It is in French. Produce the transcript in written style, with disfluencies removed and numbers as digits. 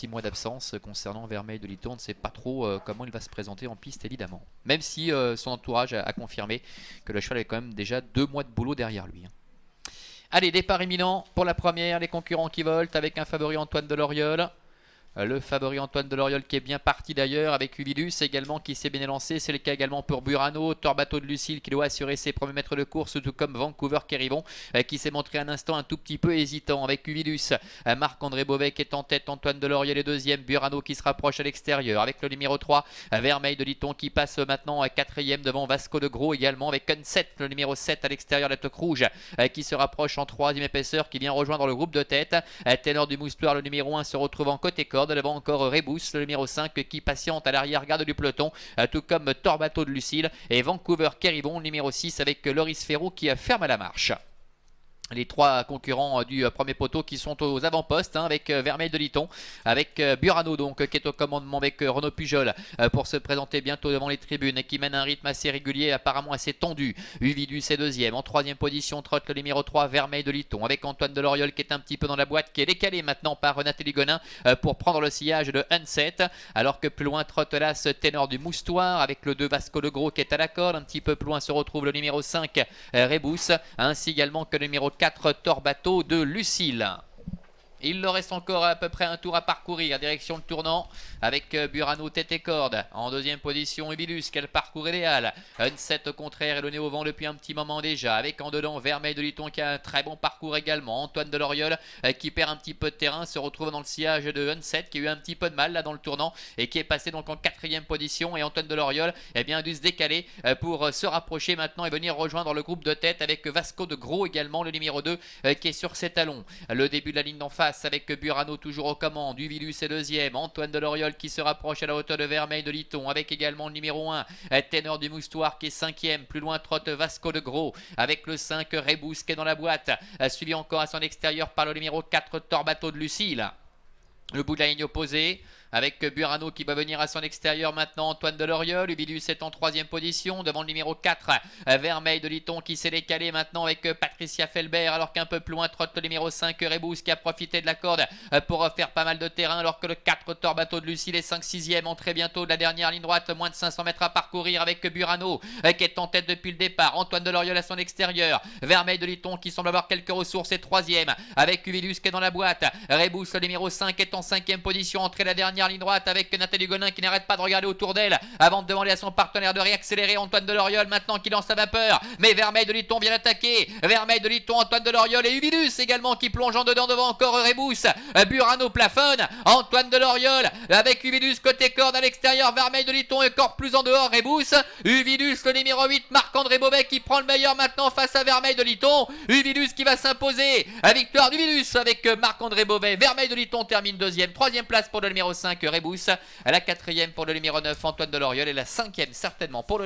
6 mois d'absence concernant Vermeil de Liton. On ne sait pas trop comment il va se présenter en piste évidemment. Même si son entourage a confirmé que le cheval avait quand même déjà 2 mois de boulot derrière lui. Allez, départ imminent pour la première, les concurrents qui volent avec un favori Antoine de Loriol. Le favori Antoine de Loriol qui est bien parti d'ailleurs avec Uvidus également qui s'est bien élancé. C'est le cas également pour Burano, Torbato de Lucille qui doit assurer ses premiers mètres de course, tout comme Vancouver Kérivon qui s'est montré un instant un tout petit peu hésitant avec Uvidus. Marc-André Beauvais qui est en tête, Antoine de Loriol est deuxième, Burano qui se rapproche à l'extérieur avec le numéro 3, Vermeil de Liton qui passe maintenant à quatrième devant Vasco de Gros également avec Unset, le numéro 7 à l'extérieur, la toque rouge qui se rapproche en troisième épaisseur qui vient rejoindre le groupe de tête. Ténor du Moustoir, le numéro 1 se retrouve en côté corde. Devant encore Rebous, le numéro 5 qui patiente à l'arrière-garde du peloton, tout comme Torbato de Lucille et Vancouver Kérivon, numéro 6 avec Loris Ferrou qui ferme la marche. Les trois concurrents du premier poteau qui sont aux avant-postes avec Vermeil de Liton, avec Burano donc qui est au commandement avec Renaud Pujol pour se présenter bientôt devant les tribunes et qui mène un rythme assez régulier, apparemment assez tendu. Uvidus est deuxième, en troisième position trotte le numéro 3 Vermeil de Liton avec Antoine de Loriol qui est un petit peu dans la boîte, qui est décalé maintenant par Nathalie Gonin pour prendre le sillage de Unset, alors que plus loin trotte là ce Ténor du Moustoir avec le 2 Vasco de Gros qui est à la corde. Un petit peu plus loin se retrouve le numéro 5 Rebous, ainsi également que le numéro 4 Torbato de Lucille. Il leur reste encore à peu près un tour à parcourir, direction le tournant avec Burano tête et corde. En deuxième position Uvidus, quel parcours idéal. Unset au contraire est le nez au vent depuis un petit moment déjà, avec en dedans Vermeil de Liton qui a un très bon parcours également. Antoine de Loriol qui perd un petit peu de terrain, se retrouve dans le sillage de Unset qui a eu un petit peu de mal là dans le tournant et qui est passé donc en quatrième position. Et Antoine de Loriol a dû se décaler pour se rapprocher maintenant et venir rejoindre le groupe de tête avec Vasco de Gros également, le numéro 2 qui est sur ses talons. Le début de la ligne d'en face avec Burano toujours aux commandes, Uvidus est deuxième, Antoine de Loriol qui se rapproche à la hauteur de Vermeil de Liton avec également le numéro 1 Ténor du Moustoir qui est cinquième, plus loin trotte Vasco de Gros avec le 5 Rebous qui est dans la boîte, suivi encore à son extérieur par le numéro 4 Torbato de Lucille. Le bout de la ligne opposée avec Burano qui va venir à son extérieur maintenant, Antoine de Loriol. Uvidus est en troisième position devant le numéro 4 Vermeil de Liton qui s'est décalé maintenant avec Patricia Felbert, alors qu'un peu plus loin trotte le numéro 5 Rebous qui a profité de la corde pour faire pas mal de terrain, alors que le 4 Torbato de Lucille est 5-6e, entrée bientôt de la dernière ligne droite, moins de 500 mètres à parcourir avec Burano qui est en tête depuis le départ, Antoine de Loriol à son extérieur, Vermeil de Liton qui semble avoir quelques ressources est troisième avec Uvidus qui est dans la boîte. Rebous le numéro 5 est en cinquième position, entrée de la dernière ligne droite avec Nathalie Gonin qui n'arrête pas de regarder autour d'elle avant de demander à son partenaire de réaccélérer. Antoine de Loriol maintenant qui lance la vapeur, mais Vermeil de Liton vient attaquer. Vermeil de Liton, Antoine de Loriol et Uvidus également qui plonge en dedans devant encore Rebous. Burano plafonne, Antoine de Loriol avec Uvidus côté corde à l'extérieur, Vermeil de Liton est encore plus en dehors, Rebous. Uvidus le numéro 8 Marc-André Beauvais qui prend le meilleur maintenant face à Vermeil de Liton. Uvidus qui va s'imposer, victoire d'Uvidus avec Marc-André Beauvais. Vermeil de Liton termine deuxième, troisième place pour le numéro 5 Rebous, la quatrième pour le numéro 9 Antoine de Loriol et la cinquième certainement pour le